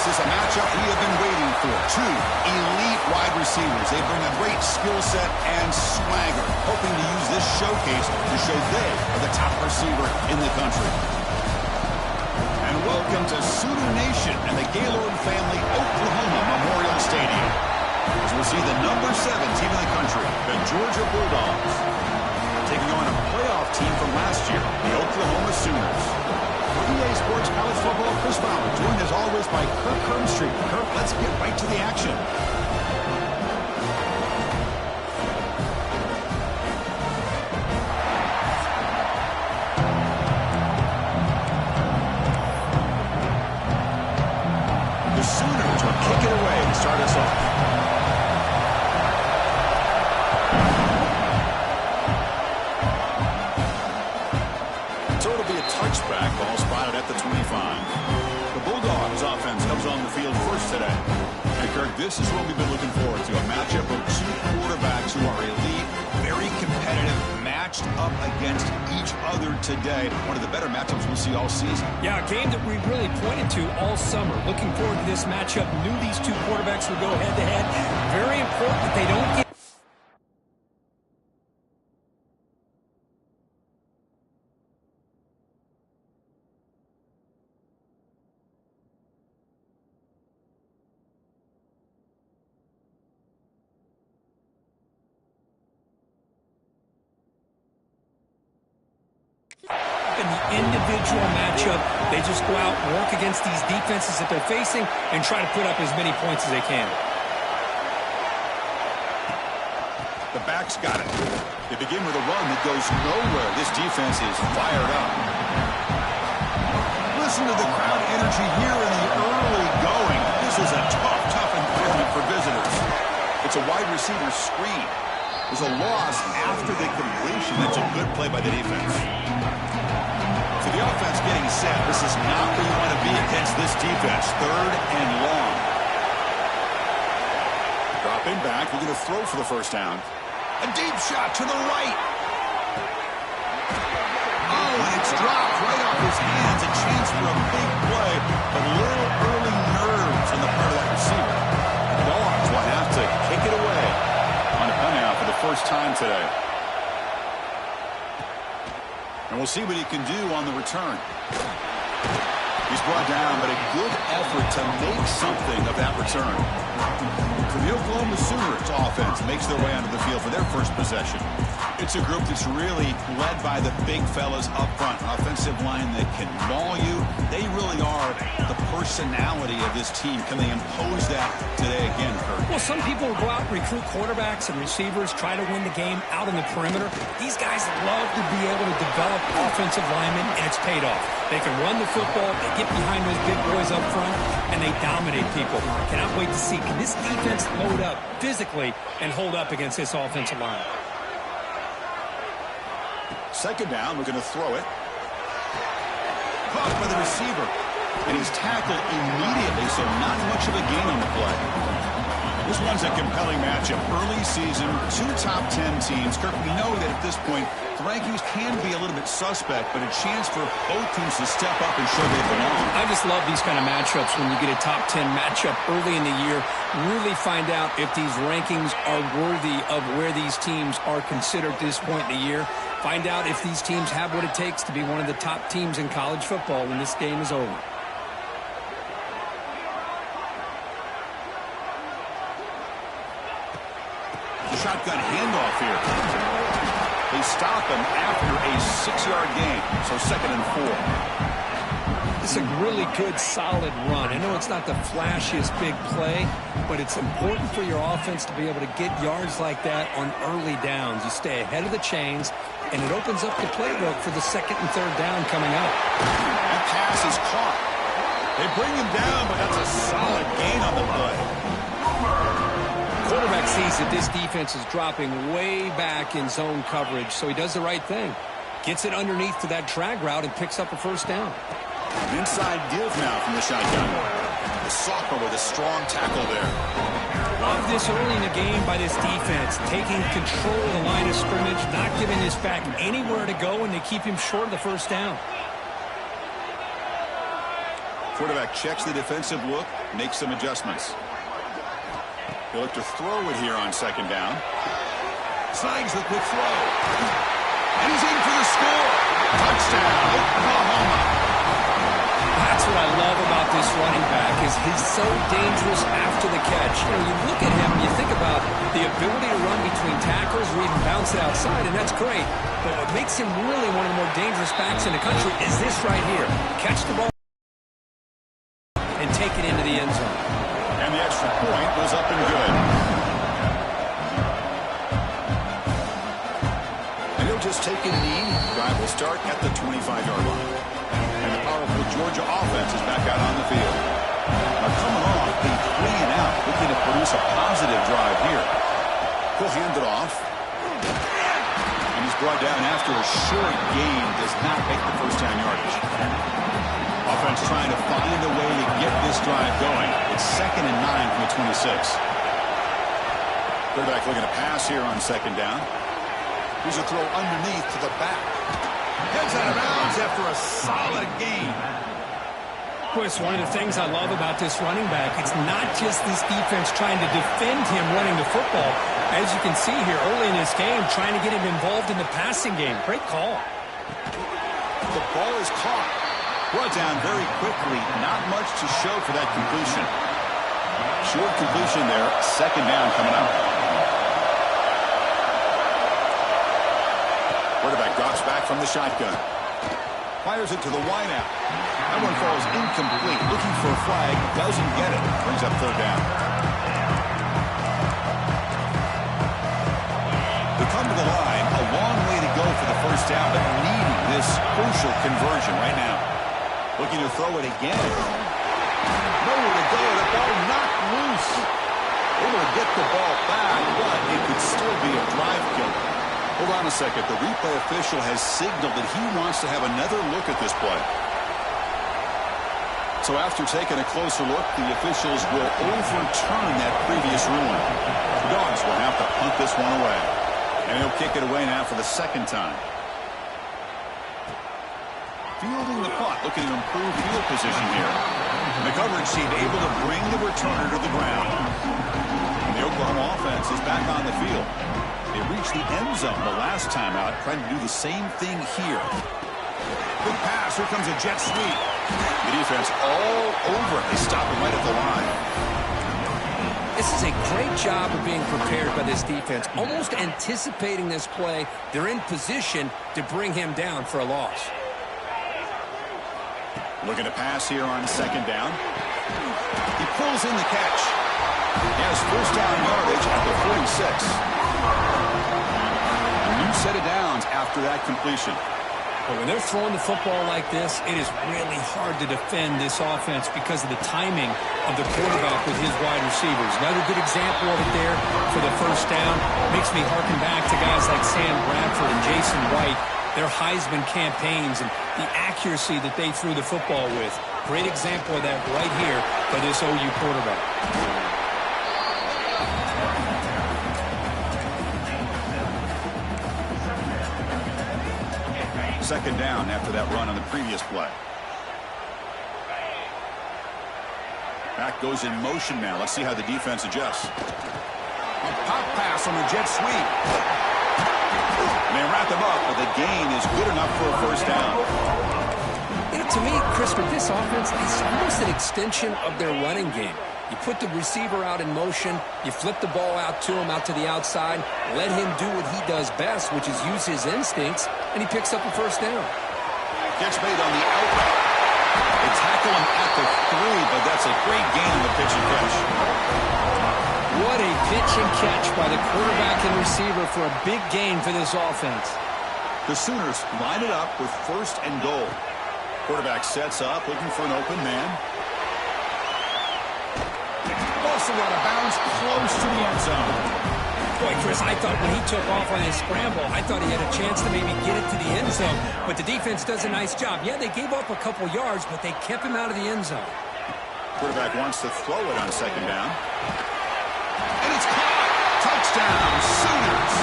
This is a matchup we have been waiting for. Two elite wide receivers. They bring a great skill set and swagger, hoping to use this showcase to show they are the top receiver in the country. And welcome to Sooner Nation and the Gaylord Family Oklahoma Memorial Stadium, as we'll see the number 7 team in the country, the Georgia Bulldogs, taking on a playoff team from last year, the Oklahoma Sooners. EA Sports College Football, Chris Fowler, joined as always by Kirk Hermstreet. Kirk, let's get right to the action. The Sooners will kick it away to start us off. Touchback, ball spotted at the 25. The Bulldogs offense comes on the field first today. And Kirk, this is what we've been looking forward to, a matchup of two quarterbacks who are elite, very competitive, matched up against each other today. One of the better matchups we'll see all season. Yeah, a game that we really pointed to all summer. Looking forward to this matchup. Knew these two quarterbacks would go head-to-head. Very important that they don't get in the individual matchup. They just go out and work against these defenses that they're facing and try to put up as many points as they can. The backs got it. They begin with a run that goes nowhere. This defense is fired up. Listen to the crowd energy here in the early going. This is a tough environment for visitors. It's a wide receiver screen. There's a loss after the completion. That's a good play by the defense. So the offense getting set. This is not where you want to be against this defense. 3rd and long. Dropping back. We're going to throw for the first down. A deep shot to the right. Oh, and it's dropped right off his hands. A chance for a big play, but a little early nerves on the part of that receiver. The Dogs will have to kick it away on a punt out for the first time today. And we'll see what he can do on the return. He's brought down, but a good effort to make something of that return. So the Oklahoma Sooners offense makes their way onto the field for their first possession. It's a group that's really led by the big fellas up front. Offensive line that can maul you. They really are the personality of this team. Can they impose that today again, Kurt? Well, some people will go out and recruit quarterbacks and receivers, try to win the game out on the perimeter. These guys love to be able to develop offensive linemen, and it's paid off. They can run the football, they get behind those big boys up front, and they dominate people. Cannot wait to see. Can this defense load up physically and hold up against this offensive line? Second down, we're going to throw it. Caught by the receiver. And he's tackled immediately, so not much of a gain on the play. This one's a compelling matchup. Early season, 2 top 10 teams. Kirk, we know that at this point, the rankings can be a little bit suspect, but a chance for both teams to step up and show they belong. I just love these kind of matchups when you get a top 10 matchup early in the year. Really find out if these rankings are worthy of where these teams are considered at this point in the year. Find out if these teams have what it takes to be one of the top teams in college football when this game is over. Shotgun handoff here. They stop him after a 6-yard gain, so 2nd and 4. It's a really good, solid run. I know it's not the flashiest big play, but it's important for your offense to be able to get yards like that on early downs. You stay ahead of the chains, and it opens up the playbook for the 2nd and 3rd down coming up. That pass is caught. They bring him down, but that's a solid gain on the play. Quarterback sees that this defense is dropping way back in zone coverage, so he does the right thing. Gets it underneath to that drag route and picks up a first down. An inside give now from the shotgun. The sophomore with a strong tackle there. Love this early in the game by this defense, taking control of the line of scrimmage, not giving this back anywhere to go, and they keep him short of the first down. Quarterback checks the defensive look, makes some adjustments. He'll look to throw it here on second down. Slides the quick throw. And he's in for the score. Touchdown, Oklahoma. That's what I love about this running back is he's so dangerous after the catch. You know, you look at him and you think about the ability to run between tackles or even bounce it outside, and that's great. But what makes him really one of the more dangerous backs in the country is this right here. Catch the ball and take it into the end zone. And the extra point was up and good. And he'll just take it knee. Drive will start at the 25-yard line. And the powerful Georgia offense is back out on the field. Now coming off the 3-and-out, looking to produce a positive drive here. He'll hand it off. And he's brought down after a short gain. Does not make the first down yardage. Offense trying to find a way to get this drive going. It's 2nd and 9 from the 26. Quarterback looking to pass here on second down. Here's a throw underneath to the back. Gets out of bounds after a solid gain. Boy, it's one of the things I love about this running back. It's not just this defense trying to defend him running the football. As you can see here early in this game, trying to get him involved in the passing game. Great call. The ball is caught. Brought down very quickly. Not much to show for that completion. Short completion there. Second down coming up. Quarterback drops back from the shotgun. Fires it to the wideout. That one falls incomplete. Looking for a flag. Doesn't get it. Brings up third down. We come to the line. A long way to go for the first down, but needing this crucial conversion right now. Looking to throw it again. Nowhere to go. The ball knocked loose. Able to get the ball back, but it could still be a drive killer. Hold on a second. The replay official has signaled that he wants to have another look at this play. So after taking a closer look, the officials will overturn that previous ruling. The Dogs will have to punt this one away. And he'll kick it away now for the second time. Fielding the punt, looking to improve field position here. And the coverage team able to bring the returner to the ground. And the Oklahoma offense is back on the field. They reached the end zone the last time out, trying to do the same thing here. Big pass, here comes a jet sweep. The defense all over it. They stop him right at the line. This is a great job of being prepared by this defense, almost anticipating this play. They're in position to bring him down for a loss. Looking to pass here on second down. He pulls in the catch. He has first down yardage at the 46. A new set of downs after that completion. But when they're throwing the football like this, it is really hard to defend this offense because of the timing of the quarterback with his wide receivers. Another good example of it there for the first down. Makes me harken back to guys like Sam Bradford and Jason White, their Heisman campaigns and the accuracy that they threw the football with. Great example of that right here for this OU quarterback. Second down after that run on the previous play. Back goes in motion now. Let's see how the defense adjusts. A pop pass on the jet sweep. And they wrap him up, but the gain is good enough for a first down. You know, to me, Chris, with this offense, it's almost an extension of their running game. You put the receiver out in motion, you flip the ball out to him, out to the outside, let him do what he does best, which is use his instincts, and he picks up a first down. Catch made on the out route. They tackle him at the 3, but that's a great gain on the pitch and catch. What a pitch and catch by the quarterback and receiver for a big gain for this offense. The Sooners line it up with first and goal. Quarterback sets up, looking for an open man. Also out of bounds, close to the end zone. Boy, Chris, I thought when he took off on his scramble, I thought he had a chance to maybe get it to the end zone. But the defense does a nice job. Yeah, they gave up a couple yards, but they kept him out of the end zone. Quarterback wants to throw it on second down. And it's caught. Touchdown, Sooners.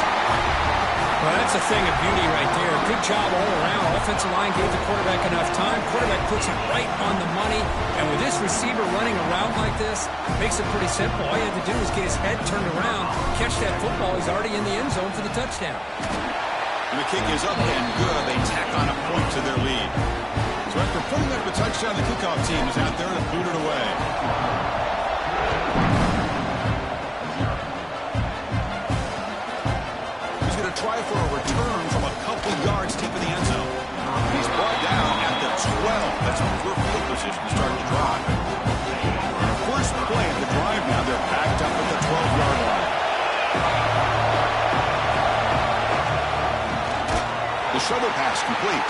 Well, Well, that's a thing of beauty right there. Good job all around. Offensive line gave the quarterback enough time. Quarterback puts it right on the money. And with this receiver running around like this, makes it pretty simple. All you have to do is get his head turned around, catch that football. He's already in the end zone for the touchdown. And the kick is up and good. They tack on a point to their lead. So after putting up a touchdown, the kickoff team is out there to boot it away. Try for a return from a couple yards deep in the end zone. He's brought down at the 12. That's poor field position to start the drive. First play of the drive now, they're backed up at the 12-yard line. The shovel pass complete.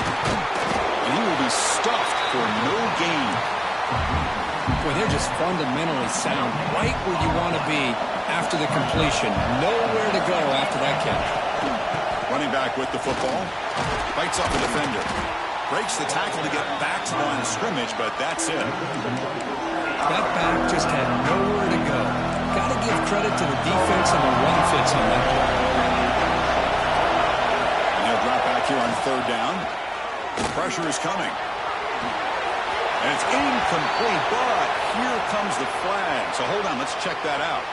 And he will be stuffed for no gain. Boy, they're just fundamentally sound right where you want to be after the completion. Nowhere to go after that catch. Running back with the football. Bites off the defender. Breaks the tackle to get back to the line of scrimmage, but that's it. That back just had nowhere to go. Got to give credit to the defense and the run fits on that play. And he'll drop back here on third down. The pressure is coming. And it's incomplete, but here comes the flag. So hold on, let's check that out.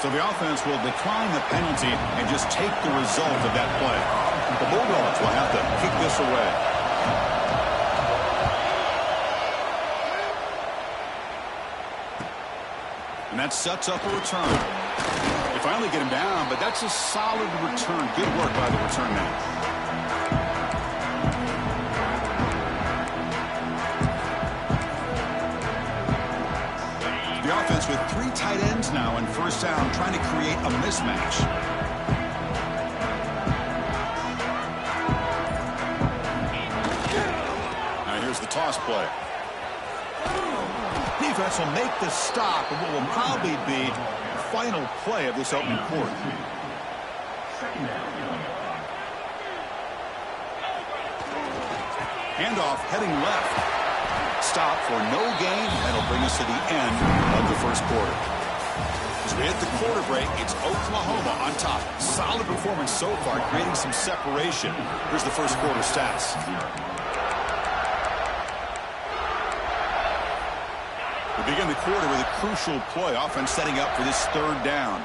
So the offense will decline the penalty and just take the result of that play. The Bulldogs will have to kick this away. And that sets up a return. They finally get him down, but that's a solid return. Good work by the return man. The offense with 3 tight ends now in first down, trying to create a mismatch. Now here's the toss play. Defense will make the stop of what will probably be the final play of this opening quarter. Handoff heading left. Stop for no gain. That'll bring us to the end of the first quarter. As we hit the quarter break, it's Oklahoma on top. Solid performance so far, creating some separation. Here's the first quarter stats. We begin the quarter with a crucial play. Offense setting up for this third down.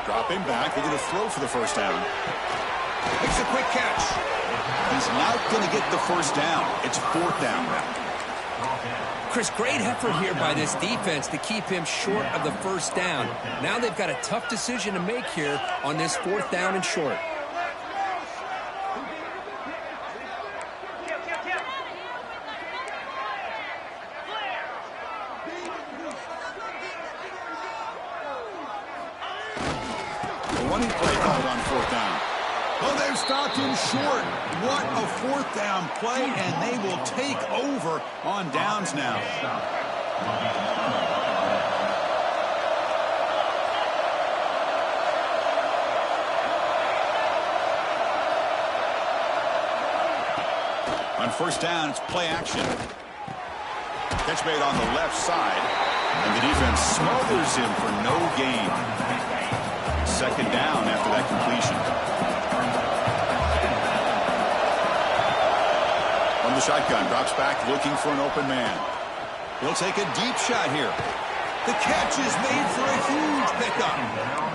Dropping back. They're going to throw for the first down. Makes a quick catch. He's not going to get the first down. It's fourth down. Chris, great effort here by this defense to keep him short of the first down. Now they've got a tough decision to make here on this fourth down and short. The running play called on fourth down. Oh, they've stopped him short. What a fourth down play, and they will take over on downs now. On first down, it's play action. Catch made on the left side, and the defense smothers him for no gain. Second down after that completion. From the shotgun, drops back looking for an open man. He'll take a deep shot here. The catch is made for a huge pickup.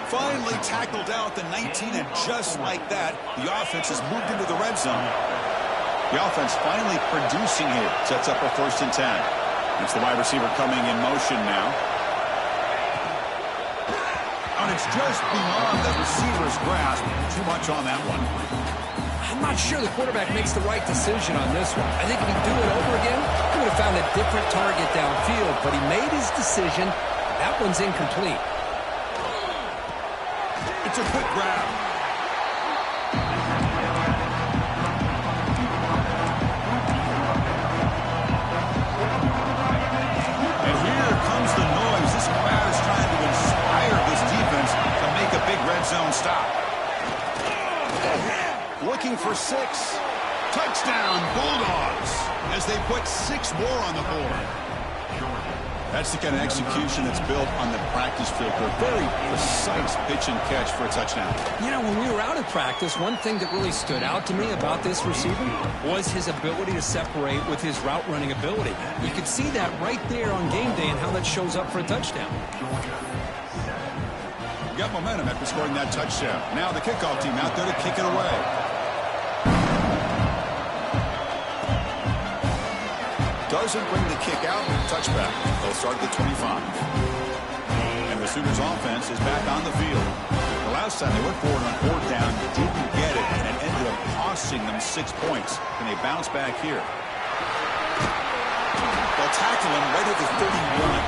Finally tackled out the 19, and just like that, the offense has moved into the red zone. The offense finally producing here. Sets up a 1st and 10. It's the wide receiver coming in motion now. And it's just beyond the receiver's grasp. Too much on that one. I'm not sure the quarterback makes the right decision on this one. I think if he'd do it over again, he would have found a different target downfield, but he made his decision. That one's incomplete. It's a quick grab. And here comes the noise. This crowd is trying to inspire this defense to make a big red zone stop. Looking for 6. Touchdown, Bulldogs, as they put 6 more on the board. That's the kind of execution that's built on the practice field. A very precise pitch and catch for a touchdown. You know, when we were out at practice, one thing that really stood out to me about this receiver was his ability to separate with his route running ability. You could see that right there on game day and how that shows up for a touchdown. Got momentum after scoring that touchdown. Now the kickoff team out there to kick it away. Doesn't bring the kick out. Touchback. They'll start at the 25. And the Sooners offense is back on the field. The last time they went forward on 4th down, didn't get it, and it ended up costing them 6 points. Can they bounce back here? They'll tackle him right at the 31.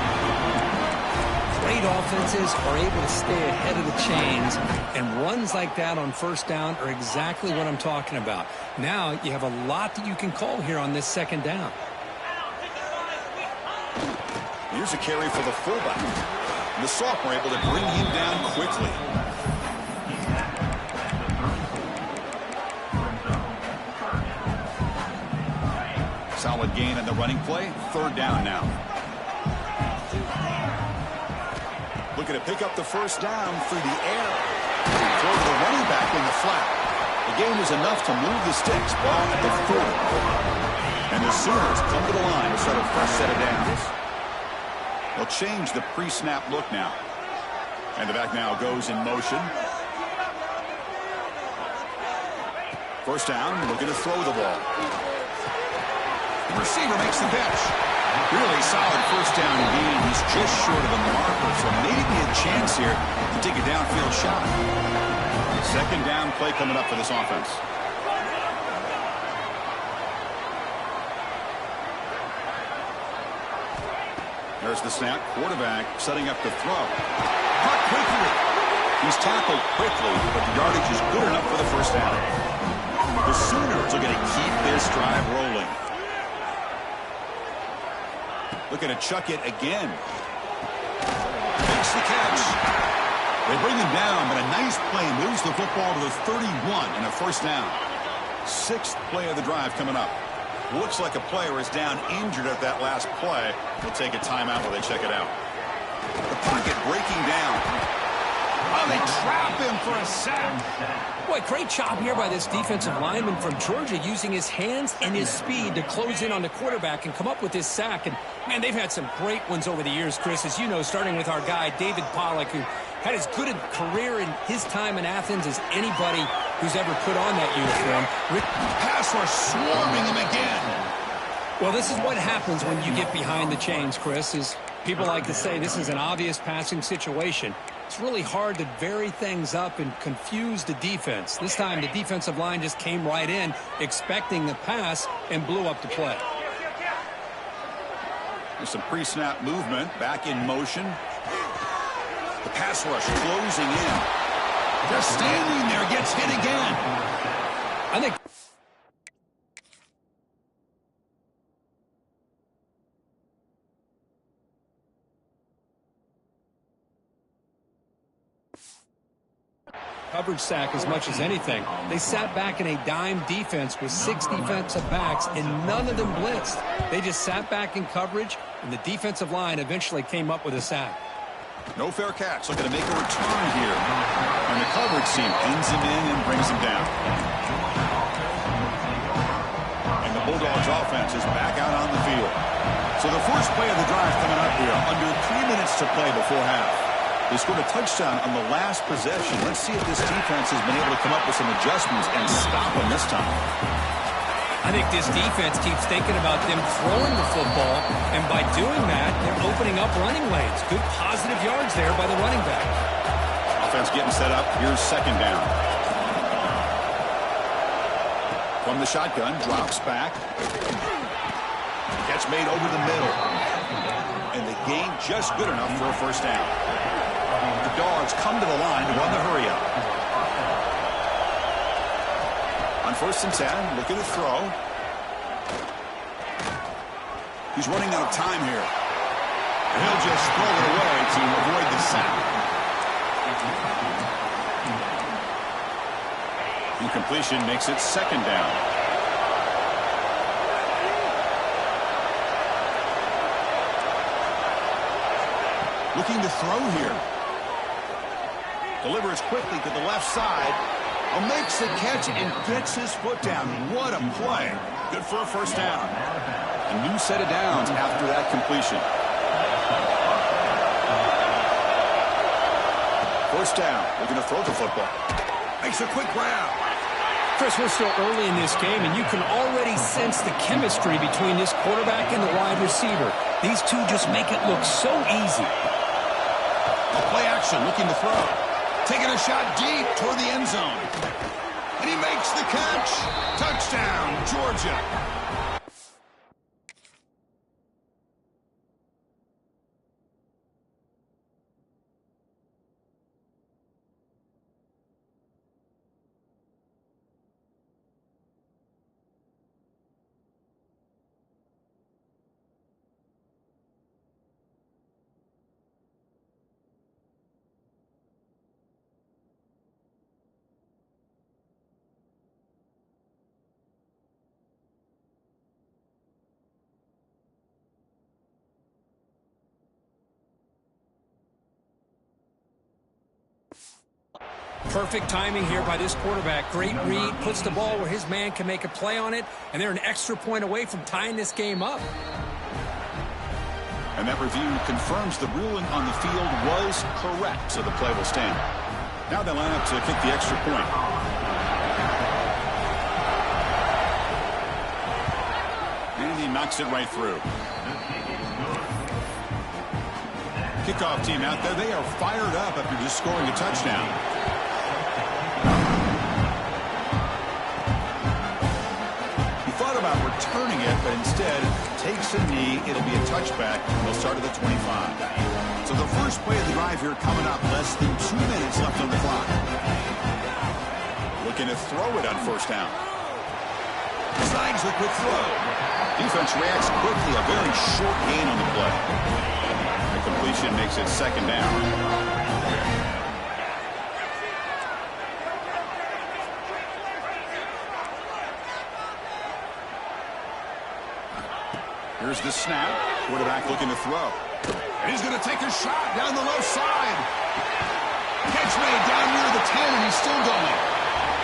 Great offenses are able to stay ahead of the chains, and runs like that on 1st down are exactly what I'm talking about. Now you have a lot that you can call here on this 2nd down. Here's a carry for the fullback. And the sophomore able to bring him down quickly. Solid gain on the running play. 3rd down now. Looking to pick up the 1st down through the air. Throw to the running back in the flat. The gain was enough to move the sticks. Ball at the 40. And the Sooners come to the line to start a fresh set of downs. They'll change the pre-snap look now. And the back now goes in motion. 1st down, looking to throw the ball. The receiver makes the catch. Really solid 1st down gain. He's just short of a marker, so maybe a chance here to take a downfield shot. 2nd down play coming up for this offense. There's the snap. Quarterback setting up the throw. Caught quickly. He's tackled quickly, but the yardage is good enough for the 1st down. The Sooners are going to keep this drive rolling. Looking to chuck it again. Makes the catch. They bring him down, but a nice play moves the football to the 31 and a 1st down. 6th play of the drive coming up. Looks like a player is down injured at that last play. We'll take a timeout while they check it out. The pocket breaking down. Oh, they trap him for a sack. Boy, great job here by this defensive lineman from Georgia, using his hands and his speed to close in on the quarterback and come up with this sack. And, man, they've had some great ones over the years, Chris, as you know, starting with our guy, David Pollock, who had as good a career in his time in Athens as anybody who's ever put on that uniform. Pass rush swarming him again. Well, this is what happens when you get behind the chains, Chris, is people like to say this is an obvious passing situation. It's really hard to vary things up and confuse the defense. This time the defensive line just came right in expecting the pass and blew up the play. There's some pre-snap movement, back in motion. The pass rush closing in. Just standing there, gets hit again. I think coverage sack as much as anything. They sat back in a dime defense with 6 defensive backs, and none of them blitzed. They just sat back in coverage, and the defensive line eventually came up with a sack. No fair catch, looking to make a return here. And the coverage team pins him in and brings him down. And the Bulldogs offense is back out on the field. So the first play of the drive coming up here, under 3 minutes to play before half. They scored a touchdown on the last possession. Let's see if this defense has been able to come up with some adjustments and stop them this time. I think this defense keeps thinking about them throwing the football, and by doing that, they're opening up running lanes. Good positive yards there by the running back. Offense getting set up. Here's 2nd down. From the shotgun, drops back. Catch made over the middle. And the gain just good enough for a 1st down. The Dogs come to the line to run the hurry-up. On 1st and 10, looking to throw. He's running out of time here. And he'll just throw it away to avoid the sack. Incompletion makes it 2nd down. Looking to throw here. Delivers quickly to the left side. Makes the catch and gets his foot down. What a play. Good for a first down. A new set of downs after that completion. First down. Looking to throw the football. Makes a quick grab. Chris, we're still early in this game, and you can already sense the chemistry between this quarterback and the wide receiver. These two just make it look so easy. Play action, looking to throw. Taking a shot deep toward the end zone. And he makes the catch. Touchdown, Georgia. Perfect timing here by this quarterback. Great read, puts the ball where his man can make a play on it, and they're an extra point away from tying this game up. And that review confirms the ruling on the field was correct, so the play will stand. Now they line up to kick the extra point. And he knocks it right through. Kickoff team out there, they are fired up after just scoring a touchdown. About returning it, but instead takes a knee. It'll be a touchback. They'll start at the 25. So the first play of the drive here coming up. Less than 2 minutes left on the clock. Looking to throw it on first down. Decides the quick throw. Defense reacts quickly. A very short gain on the play. The completion makes it second down. Here's the snap. Quarterback looking to throw. And he's going to take a shot down the left side. Catch made down near the 10, and he's still going.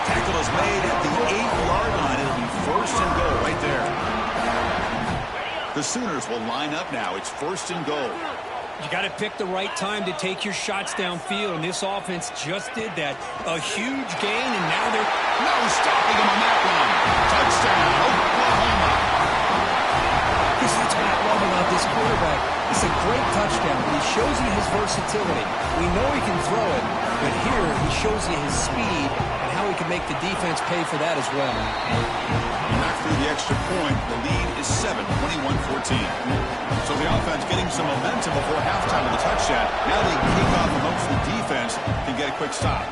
Tackle is made at the 8-yard line. It'll be first and goal right there. The Sooners will line up now. It's first and goal. You got to pick the right time to take your shots downfield, and this offense just did that. A huge gain, and now they're... No stopping him on that one. Touchdown, Oklahoma. That's what I love about this quarterback. It's a great touchdown, but he shows you his versatility. We know he can throw it, but here he shows you his speed and how he can make the defense pay for that as well. Not through the extra point. The lead is 7, 21-14. So the offense getting some momentum before halftime of the touchdown. Now they kick off and hopes the defense can get a quick stop.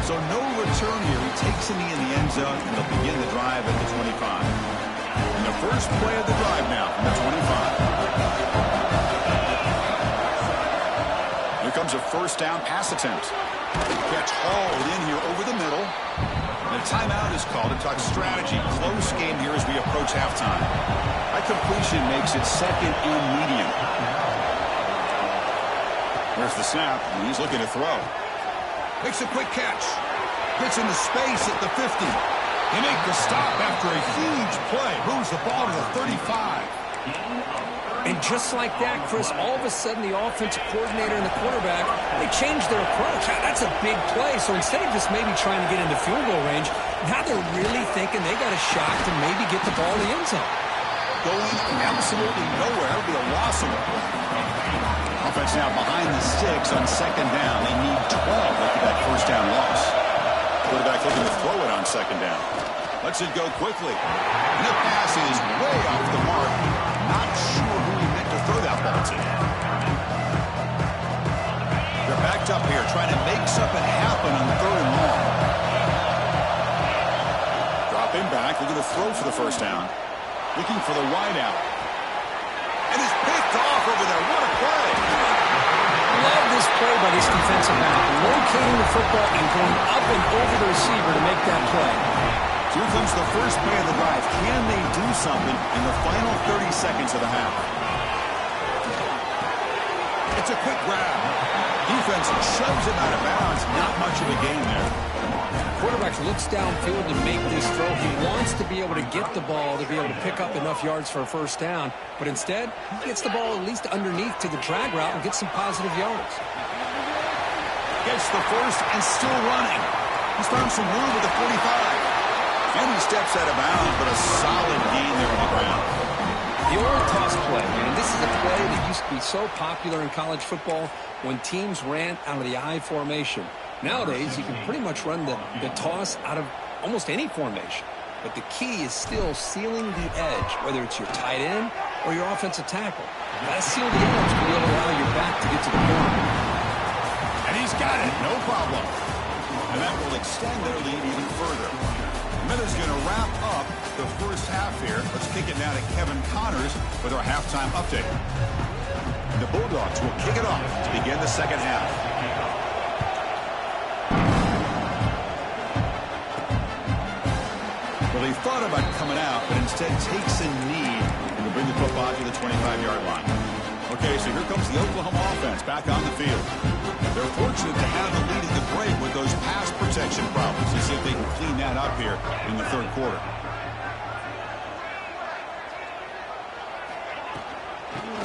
So no return here. He takes a knee in the end zone, and they'll begin the drive at the 25. And the first play of the drive now from the 25. Here comes a first down pass attempt. Catch hauled in here over the middle. And a timeout is called to talk strategy. Close game here as we approach halftime. That completion makes it second and medium. There's the snap, and he's looking to throw. Makes a quick catch. Gets into space at the 50. They make the stop after a huge play. Moves the ball to the 35. And just like that, Chris, all of a sudden the offensive coordinator and the quarterback, they changed their approach. That's a big play. So instead of just maybe trying to get into field goal range, now they're really thinking they got a shot to maybe get the ball in the end zone. Going absolutely nowhere. It'll be a loss of it. Offense now behind the sticks on second down. They need 12 after that first down loss. Quarterback looking to throw it on second down. Lets it go quickly. And the pass is way off the mark. Not sure who he meant to throw that ball to. They're backed up here trying to make something happen on third and long. Drop him back. Looking to throw for the first down. Looking for the wide out. And it's picked off over there. What a play. Love this play by this defensive back. Locating the football and going up and over the receiver to make that play. Here comes the first play of the drive. Can they do something in the final 30 seconds of the half? It's a quick grab. Defense shoves him out of bounds. Not much of a gain there. Quarterback looks downfield to make this throw. He wants to be able to get the ball to be able to pick up enough yards for a first down. But instead, he gets the ball at least underneath to the drag route and gets some positive yards. Gets the first and still running. He's found some room at the 45. And he steps out of bounds, but a solid gain there on the ground. The old toss play, man. This is a play that used to be so popular in college football when teams ran out of the I formation. Nowadays, you can pretty much run the toss out of almost any formation. But the key is still sealing the edge, whether it's your tight end or your offensive tackle. You got to seal the edge to be able to allow your back to get to the corner. And he's got it, no problem. And that will extend their lead even further. Miller's going to wrap up the first half here. Let's kick it now to Kevin Connors with our halftime update. And the Bulldogs will kick it off to begin the second half. Well, he thought about coming out, but instead takes a knee and will bring the football to the 25-yard line. Okay, so here comes the Oklahoma offense back on the field. They're fortunate to have the lead in the break with those pass protection problems. Let's see if they can clean that up here in the third quarter.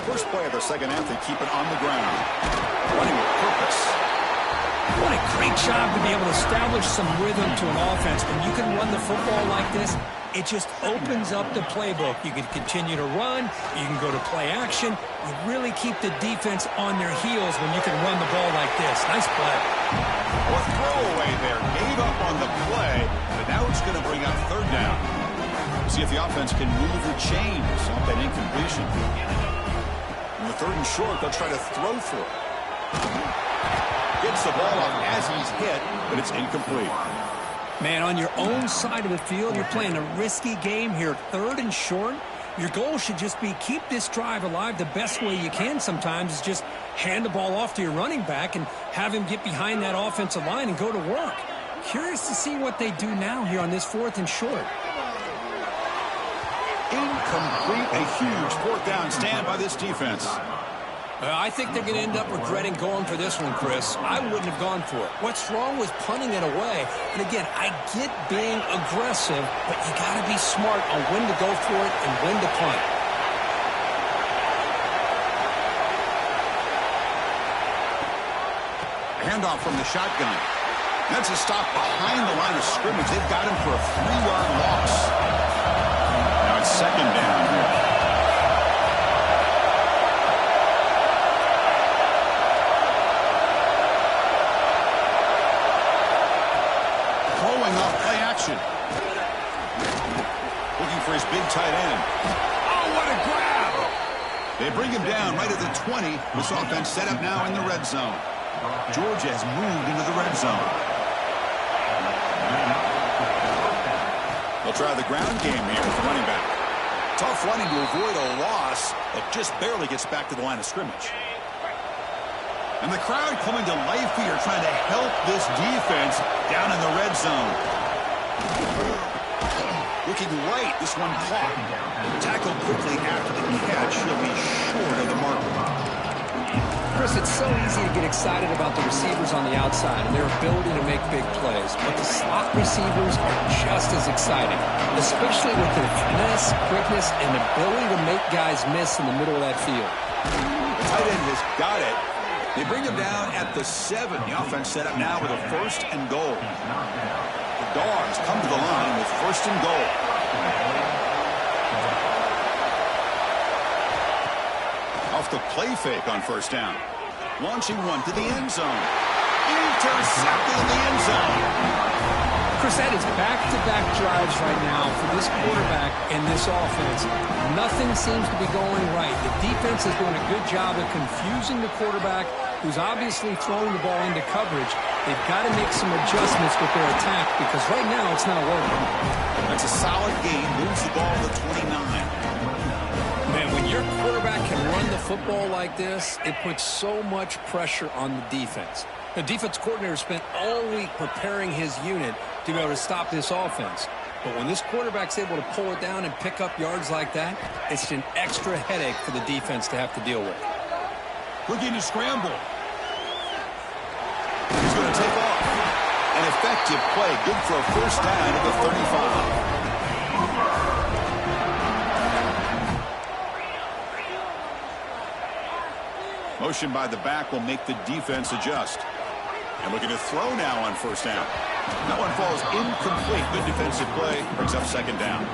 First play of the second half, they keep it on the ground. Running with purpose. What a great job to be able to establish some rhythm to an offense. When you can run the football like this, it just opens up the playbook. You can continue to run. You can go to play action. You really keep the defense on their heels when you can run the ball like this. Nice play. Well, throwaway there. Gave up on the play, but now it's going to bring up third down. We'll see if the offense can move or change off that incompletion. In the third and short, they'll try to throw for it. Gets the ball off as he's hit, but it's incomplete. Man, on your own side of the field, you're playing a risky game here. Third and short. Your goal should just be keep this drive alive the best way you can sometimes is just hand the ball off to your running back and have him get behind that offensive line and go to work. Curious to see what they do now here on this fourth and short. Incomplete. A huge fourth down stand by this defense. I think they're going to end up regretting going for this one, Chris. I wouldn't have gone for it. What's wrong with punting it away? And again, I get being aggressive, but you got to be smart on when to go for it and when to punt. Handoff from the shotgun. That's a stop behind the line of scrimmage. They've got him for a 3-yard loss. Now it's second down here. Looking for his big tight end. Oh, what a grab! They bring him down right at the 20. This offense set up now in the red zone. Georgia has moved into the red zone. They'll try the ground game here with the running back. Tough running to avoid a loss, but just barely gets back to the line of scrimmage. And the crowd coming to life here, trying to help this defense down in the red zone. Looking right, this one caught. Tackled quickly after the catch. He'll be short of the mark. Chris, it's so easy to get excited about the receivers on the outside and their ability to make big plays. But the slot receivers are just as exciting, especially with their finesse, quickness, and ability to make guys miss in the middle of that field. The tight end has got it. They bring him down at the 7. The offense set up now with a first and goal. The Dogs come to the line with first and goal. Off the play fake on first down. Launching one to the end zone. Intercepted in the end zone. Chris, that is back-to-back drives right now for this quarterback and this offense. Nothing seems to be going right. The defense is doing a good job of confusing the quarterback, who's obviously throwing the ball into coverage. They've got to make some adjustments with their attack because right now it's not working. That's a solid gain. Moves the ball to 29. Man, when your quarterback can run the football like this, it puts so much pressure on the defense. The defense coordinator spent all week preparing his unit to be able to stop this offense. But when this quarterback's able to pull it down and pick up yards like that, it's an extra headache for the defense to have to deal with. Looking to scramble. He's going to take off. An effective play. Good for a first down at the 35. Motion by the back will make the defense adjust. And looking to throw now on first down. That one falls incomplete. Good defensive play. Brings up second down.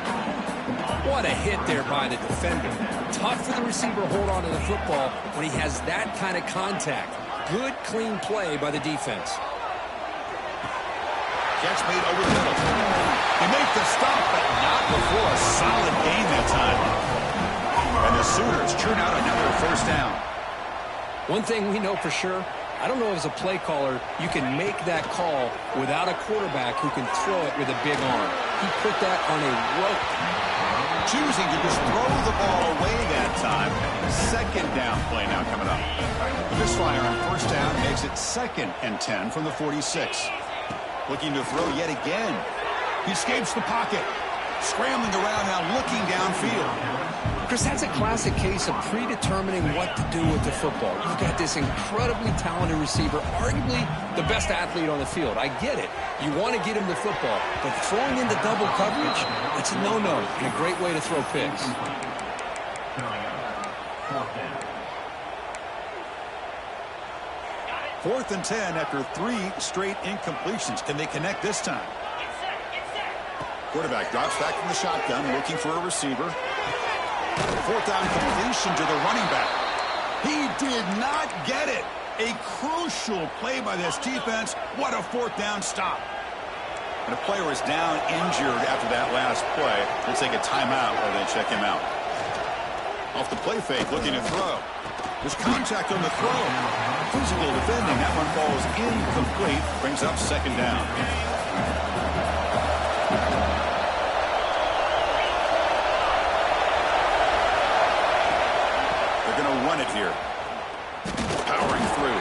What a hit there by the defender. Tough for the receiver to hold on to the football when he has that kind of contact. Good, clean play by the defense. Catch made over the middle. He made the stop, but not before a solid gain that time. And the Sooners churn out another first down. One thing we know for sure, I don't know as a play caller, you can make that call without a quarterback who can throw it with a big arm. He put that on a rope. Choosing to just throw the ball away that time. Second down play now coming up. The misfire on first down makes it 2nd and 10 from the 46. Looking to throw yet again. He escapes the pocket. Scrambling around now, looking downfield. Chris, that's a classic case of predetermining what to do with the football. You've got this incredibly talented receiver, arguably the best athlete on the field. I get it. You want to get him the football, but throwing into double coverage, it's a no-no and a great way to throw picks. 4th and 10 after 3 straight incompletions. Can they connect this time? Quarterback drops back from the shotgun, looking for a receiver. 4th down completion to the running back. He did not get it. A crucial play by this defense. What a 4th down stop. And a player is down injured after that last play. They'll take a timeout while they check him out. Off the play fake, looking to throw. There's contact on the throw. Physical defending. That one falls incomplete. Brings up second down. Run it here. Powering through.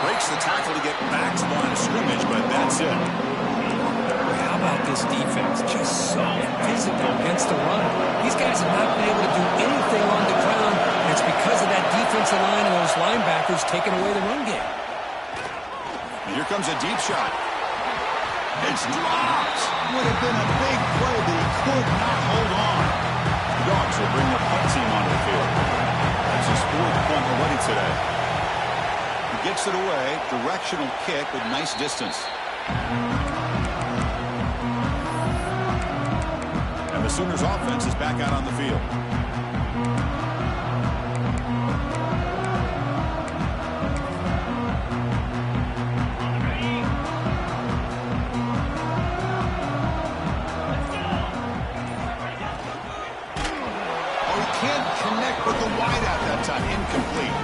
Breaks the tackle to get back to the line of scrimmage, but that's it. How about this defense? Just so physical against the run. These guys have not been able to do anything on the ground, and it's because of that defensive line and those linebackers taking away the run game. And here comes a deep shot. It's dropped. Would have been a big play, but he could not hold on. The Dogs will bring the punt team onto the field. That's his 4th punt already today. He gets it away. Directional kick with nice distance. And the Sooners offense is back out on the field. With the wide out that time, incomplete.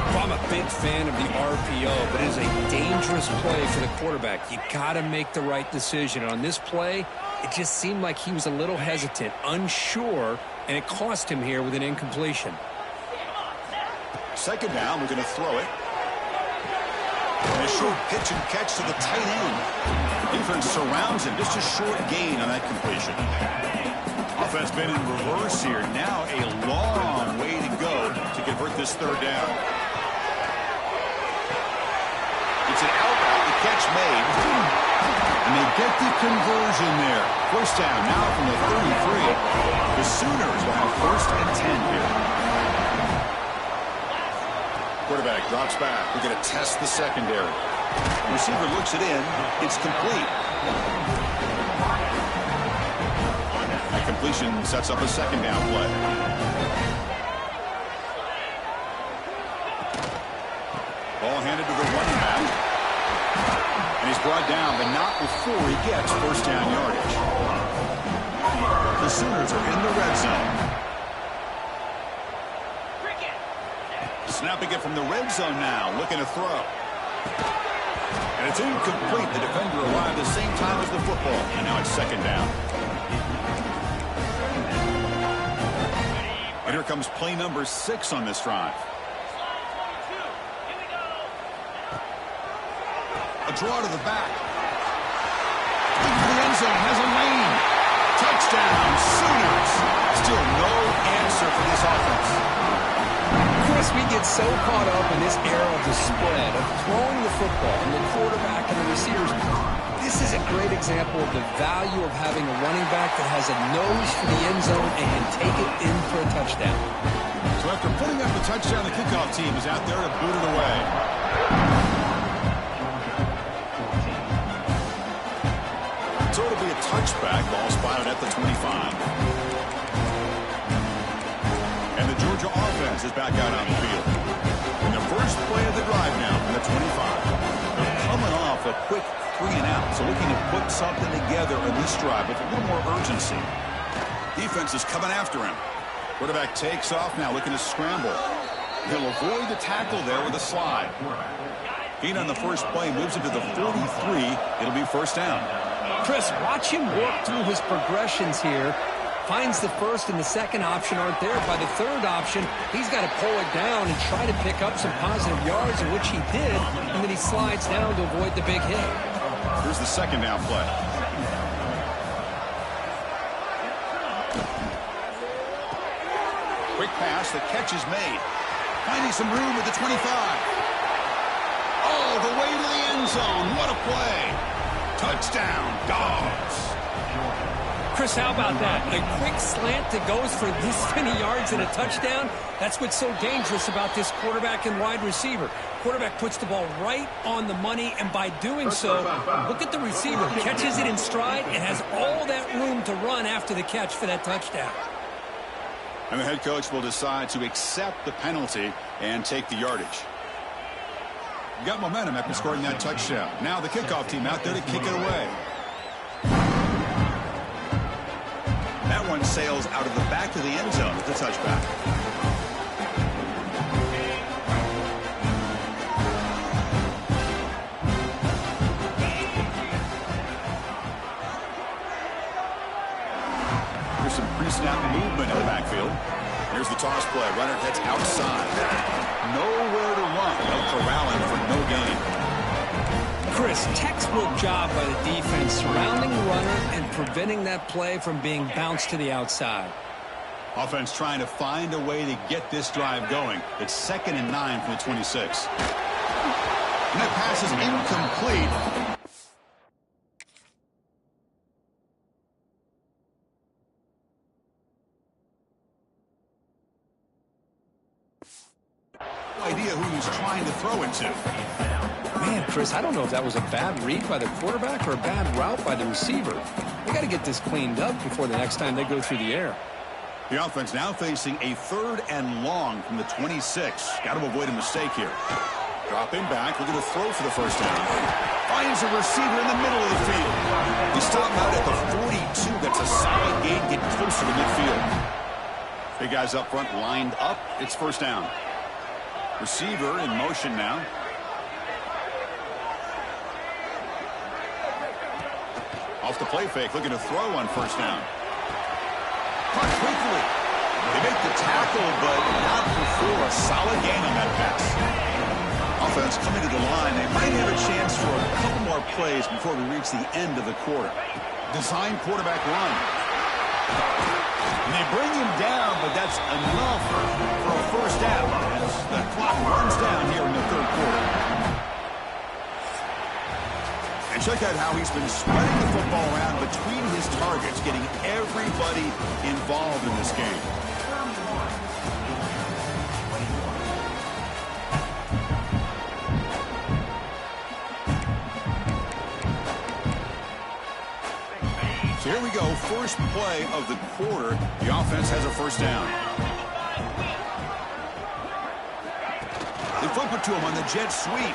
Well, I'm a big fan of the RPO, but it is a dangerous play for the quarterback. You got to make the right decision. On this play, it just seemed like he was a little hesitant, unsure, and it cost him here with an incompletion. Second down, we're going to throw it. And a short pitch and catch to the tight end. The defense surrounds him. Just a short gain on that completion. Offense been in reverse here. Now a long way to go to convert this 3rd down. It's an outbound. The catch made. And they get the conversion there. First down now from the 33. The Sooners will have 1st and 10 here. Quarterback drops back. We're going to test the secondary. The receiver looks it in. It's complete. Completion sets up a second down play. Ball handed to the running back. And he's brought down, but not before he gets first down yardage. The Sooners are in the red zone. Snapping it from the red zone now, looking to throw. And it's incomplete. The defender arrived the same time as the football. And now it's second down. And here comes play number 6 on this drive. A draw to the back. Into the end zone, has a lane. Touchdown, Sooners. Still no answer for this offense. Chris, Chris, we get so caught up in this era of the spread, of throwing the football and the quarterback and the receivers. This is a great example of the value of having a running back that has a nose for the end zone and can take it in for a touchdown. So after putting up the touchdown, the kickoff team is out there to boot it away. So it'll be a touchback. Ball spotted at the 25. And the Georgia offense is back out on the field. And the first play of the drive now from the 25. They're coming off a quick 3-and-out, so looking to put something together in this drive with a little more urgency. Defense is coming after him. Quarterback takes off now, looking to scramble. He'll avoid the tackle there with a slide. Gain on the first play, moves it to the 43. It'll be first down. Chris, watch him work through his progressions here. Finds the first and the second option aren't there. By the third option, he's got to pull it down and try to pick up some positive yards, in which he did, and then he slides down to avoid the big hit. Here's the second down play. Quick pass, the catch is made. Finding some room at the 25. Oh, the way to the end zone. What a play. Touchdown, Dogs. Chris, how about that? A quick slant that goes for this many yards and a touchdown. That's what's so dangerous about this quarterback and wide receiver. Quarterback puts the ball right on the money, and by doing so, look at the receiver. Catches it in stride and has all that room to run after the catch for that touchdown. And the head coach will decide to accept the penalty and take the yardage. You got momentum after scoring that touchdown. Now the kickoff team out there to kick it away. That one sails out of the back of the end zone with the touchback. There's some pre-snap movement in the backfield. Here's the toss play. Runner heads outside. Nowhere to run. No corralling for no gain. Chris, textbook job by the defense surrounding the runner and preventing that play from being bounced to the outside. Offense trying to find a way to get this drive going. It's 2nd and 9 from the 26. And that pass is incomplete. No idea who he's trying to throw into. Man, Chris, I don't know if that was a bad read by the quarterback or a bad route by the receiver. We got to get this cleaned up before the next time they go through the air. The offense now facing a 3rd and long from the 26. Got to avoid a mistake here. Dropping back, looking to throw for the first down. Finds a receiver in the middle of the field. He stopped out at the 42. That's a solid gain, getting closer to midfield. Big guys up front lined up. It's first down. Receiver in motion now. Off the play fake, looking to throw on first down. Caught quickly. They make the tackle, but not before a solid gain on that pass. Offense coming to the line. They might have a chance for a couple more plays before we reach the end of the quarter. Design quarterback run. And they bring him down, but that's enough for a first down as the clock runs down here in the 3rd quarter. And check out how he's been spreading the football around between his targets, getting everybody involved in this game. So here we go, first play of the quarter. The offense has a first down. They flip it to him on the jet sweep.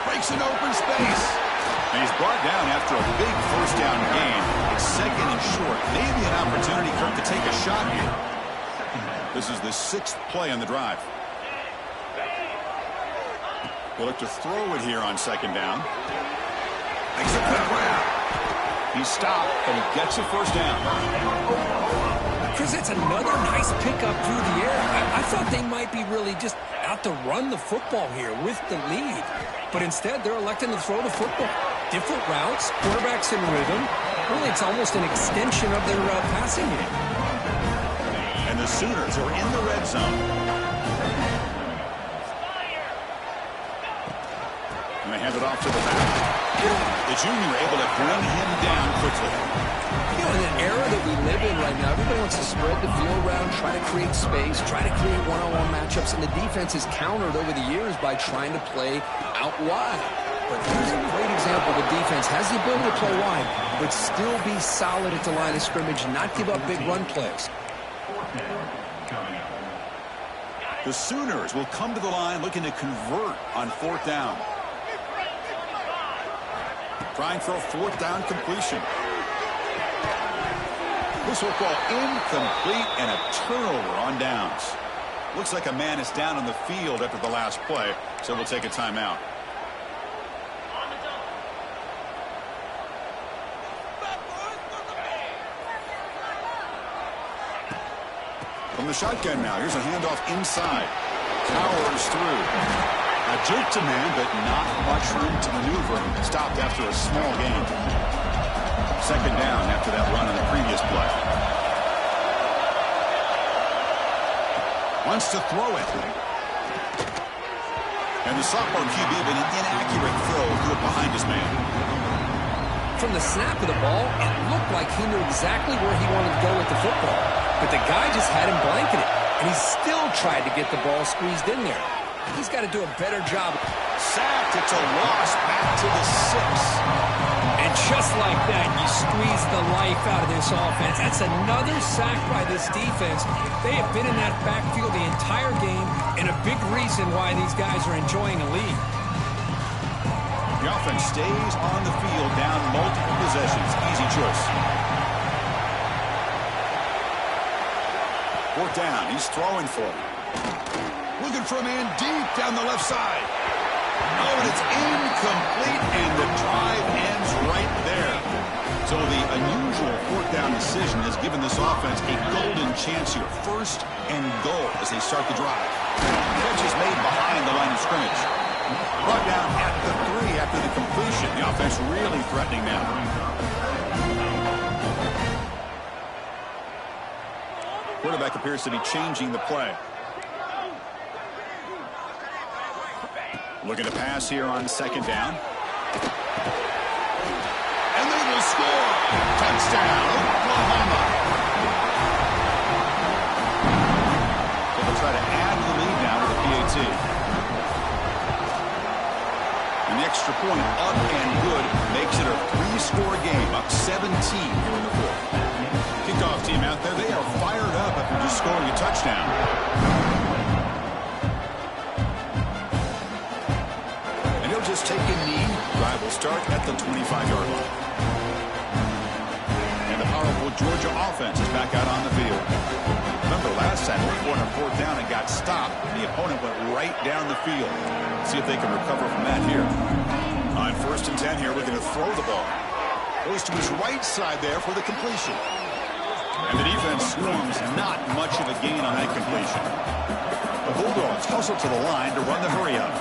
Breaks an open space. And he's brought down after a big first down gain. It's 2nd and short. Maybe an opportunity for him to take a shot here. This is the 6th play on the drive. They'll look to throw it here on 2nd down. Makes a quick grab. He's stopped, and he gets a first down. Chris, that's another nice pickup through the air. I thought they might be really just out to run the football here with the lead. But instead, they're electing to throw the football. Different routes, quarterbacks in rhythm. Really, it's almost an extension of their passing game. And the Sooners are in the red zone. Going to hand it off to the back. The junior able to bring him down quickly. You know, in an era that we live in right now, everybody wants to spread the field around, try to create space, try to create one-on-one matchups, and the defense is countered over the years by trying to play out wide. But here's a great example. The defense has the ability to play wide, but still be solid at the line of scrimmage and not give up big run plays. The Sooners will come to the line looking to convert on 4th down. Trying for a 4th down completion. This will fall incomplete and a turnover on downs. Looks like a man is down on the field after the last play, so we'll take a timeout. From the shotgun now, here's a handoff inside. Powers through. A jerk to man, but not much room to maneuver. Stopped after a small gain. 2nd down after that run on the previous play. Wants to throw it. And the sophomore QB with an inaccurate throw threw it behind his man. From the snap of the ball, it looked like he knew exactly where he wanted to go with the football. But the guy just had him blanketed, and he still tried to get the ball squeezed in there. He's got to do a better job. Sacked. It's a loss back to the 6. And just like that, you squeeze the life out of this offense. That's another sack by this defense. They have been in that backfield the entire game, and a big reason why these guys are enjoying a lead. The offense stays on the field down multiple possessions. Easy choice. 4th down. He's throwing for it. Looking for a man deep down the left side. Oh, and it's incomplete, and the drive ends right there. So the unusual 4th down decision has given this offense a golden chance here. 1st and goal as they start the drive. Catch is made behind the line of scrimmage. Brought down at the 3 after the completion. The offense really threatening now. Quarterback appears to be changing the play. Looking to pass here on 2nd down. And they will score. Touchdown, Oklahoma. So they'll try to add the lead now to the PAT. And the extra point up and good makes it a 3-score game, up 17 here in the 4th. Kickoff team out there, they are fired up after just scoring a touchdown. And he'll just take a knee. Drive will start at the 25-yard line. And the powerful Georgia offense is back out on the field. Remember last time we were on 4th down and got stopped. The opponent went right down the field. See if they can recover from that here. On 1st and 10 here, we're going to throw the ball. Goes to his right side there for the completion. And the defense swarms not much of a gain on that completion. The Bulldogs hustle to the line to run the hurry up.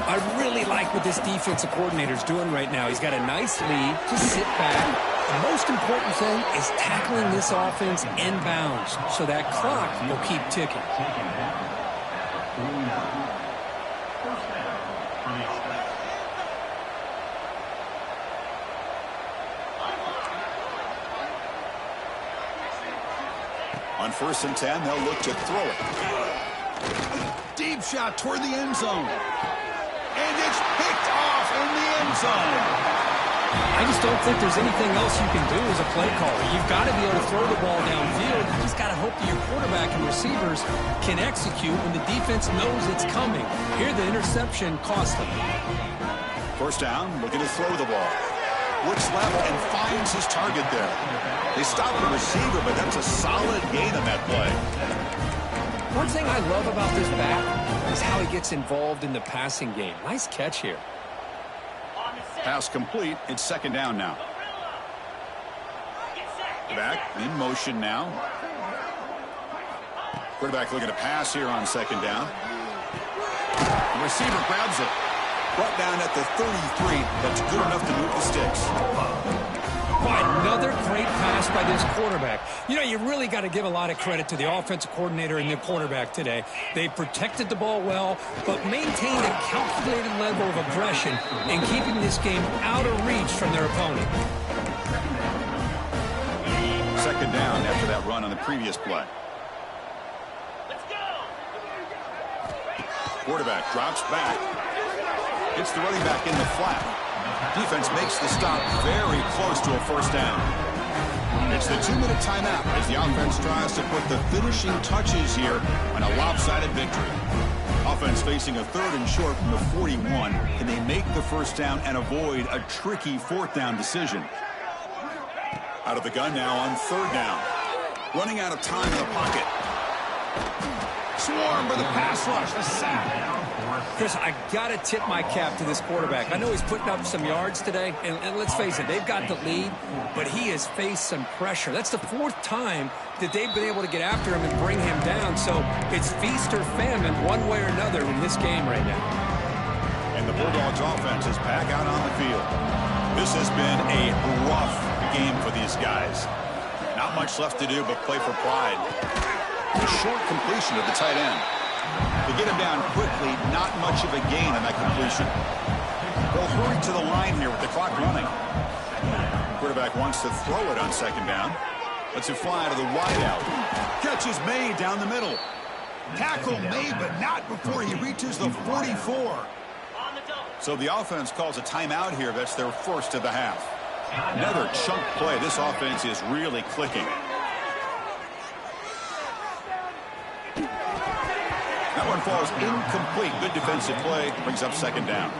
I really like what this defensive coordinator is doing right now. He's got a nice lead. Just sit back. The most important thing is tackling this offense inbounds so that clock will keep ticking. On 1st and 10, they'll look to throw it. Deep shot toward the end zone. And it's picked off in the end zone. I just don't think there's anything else you can do as a play caller. You've got to be able to throw the ball downfield. You just got to hope that your quarterback and receivers can execute when the defense knows it's coming. Here, the interception cost them. 1st down, looking to throw the ball. Looks left and finds his target there. They stop the receiver, but that's a solid gain on that play. One thing I love about this back is how he gets involved in the passing game. Nice catch here. Pass complete. It's 2nd down now. Back in motion now. Quarterback looking to pass here on 2nd down. The receiver grabs it. Brought down at the 33. That's good enough to move the sticks. Boy, another great pass by this quarterback. You know, you really got to give a lot of credit to the offensive coordinator and the quarterback today. They protected the ball well, but maintained a calculated level of aggression in keeping this game out of reach from their opponent. Second down after that run on the previous play. Quarterback drops back. Hits the running back in the flat. Defense makes the stop very close to a first down. It's the 2-minute timeout as the offense tries to put the finishing touches here on a lopsided victory. Offense facing a 3rd and short from the 41. Can they make the first down and avoid a tricky 4th down decision? Out of the gun now on 3rd down. Running out of time in the pocket. Swarm for the pass rush. A sack. Chris, I got to tip my cap to this quarterback. I know he's putting up some yards today, and let's face it, they've got the lead, but he has faced some pressure. That's the 4th time that they've been able to get after him and bring him down, so it's feast or famine one way or another in this game right now. And the Bulldogs offense is back out on the field. This has been a rough game for these guys. Not much left to do but play for pride. A short completion of the tight end. They get him down quickly, not much of a gain on that completion. They'll hurry to the line here with the clock running. Quarterback wants to throw it on 2nd down. Lets it fly to the wideout. Catch is made down the middle. Tackle made, but not before he reaches the 44. So the offense calls a timeout here. That's their first of the half. Another chunk play. This offense is really clicking. That one falls incomplete. Good defensive play. Brings up 2nd down.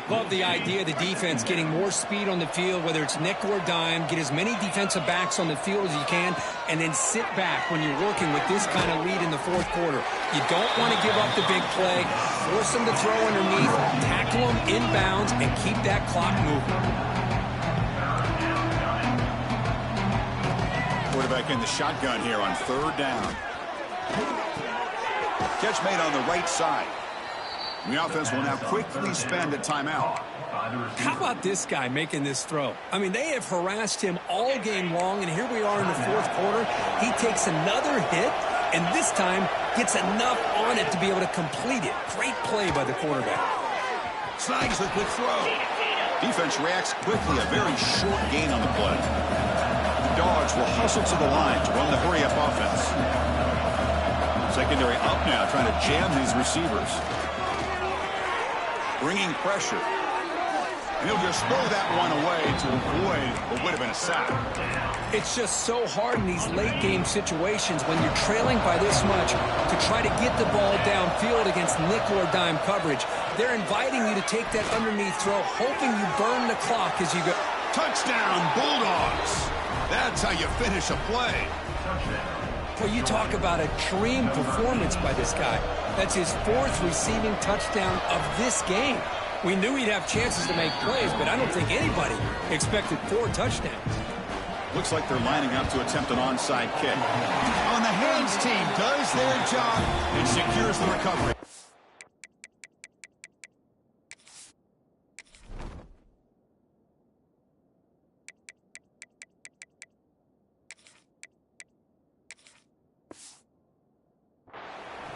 Love the idea of the defense getting more speed on the field, whether it's nickel or dime. Get as many defensive backs on the field as you can, and then sit back when you're working with this kind of lead in the 4th quarter. You don't want to give up the big play. Force them to throw underneath. Tackle them inbounds, and keep that clock moving. Quarterback in the shotgun here on 3rd down. Catch made on the right side. The offense will now quickly spend a timeout. How about this guy making this throw? I mean, they have harassed him all game long, and here we are in the 4th quarter. He takes another hit, and this time gets enough on it to be able to complete it. Great play by the quarterback. Snags the quick throw. Defense reacts quickly. A very short gain on the play. Dogs will hustle to the line to run the hurry-up offense. Secondary up now, trying to jam these receivers. Bringing pressure. And he'll just throw that one away to avoid what would have been a sack. It's just so hard in these late-game situations when you're trailing by this much to try to get the ball downfield against nickel or dime coverage. They're inviting you to take that underneath throw, hoping you burn the clock as you go. Touchdown, Bulldogs. That's how you finish a play. Well, you talk about a dream performance by this guy. That's his 4th receiving touchdown of this game. We knew he'd have chances to make plays, but I don't think anybody expected 4 touchdowns. Looks like they're lining up to attempt an onside kick. On the hands team does their job and secures the recovery.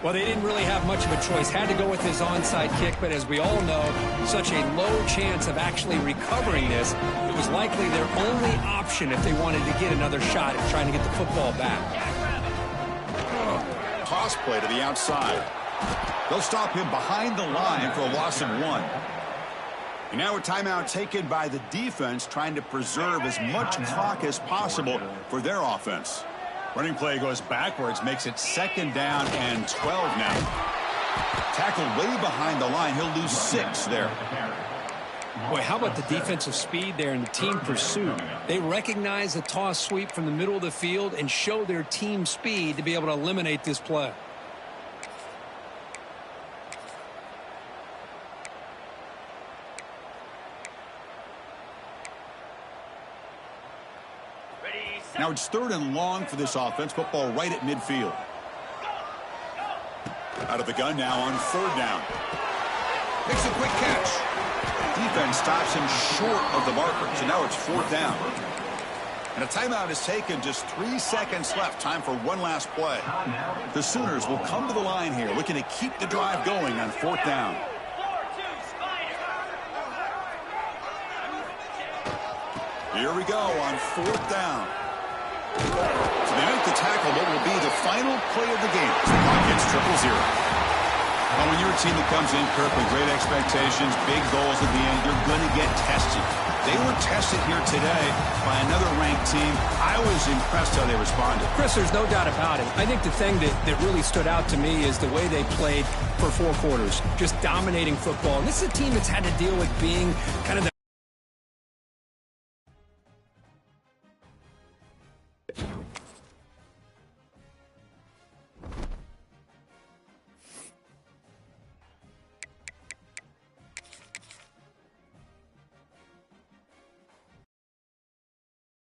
Well, they didn't really have much of a choice. Had to go with his onside kick, but as we all know, such a low chance of actually recovering this. It was likely their only option if they wanted to get another shot at trying to get the football back. Toss play to the outside. They'll stop him behind the line for a loss of 1. And now a timeout taken by the defense, trying to preserve as much clock as possible for their offense. Running play goes backwards, makes it 2nd down and 12 now. Tackle way behind the line. He'll lose 6 there. Boy, how about the defensive speed there and the team pursuit? They recognize the toss sweep from the middle of the field and show their team speed to be able to eliminate this play. Now it's 3rd and long for this offense. Football right at midfield. Out of the gun now on 3rd down. Makes a quick catch. defense stops him short of the marker. So now it's 4th down. And a timeout is taken. Just 3 seconds left. Time for one last play. The Sooners will come to the line here, looking to keep the drive going on 4th down. Here we go on 4th down. So they make the tackle, what will be the final play of the game. The clock hits 0-0. Well, when you're a team that comes in, Kirk, with great expectations, big goals at the end, you're going to get tested. They were tested here today by another ranked team. I was impressed how they responded. Chris, there's no doubt about it. I think the thing that really stood out to me is the way they played for 4 quarters, just dominating football. And this is a team that's had to deal with being kind of the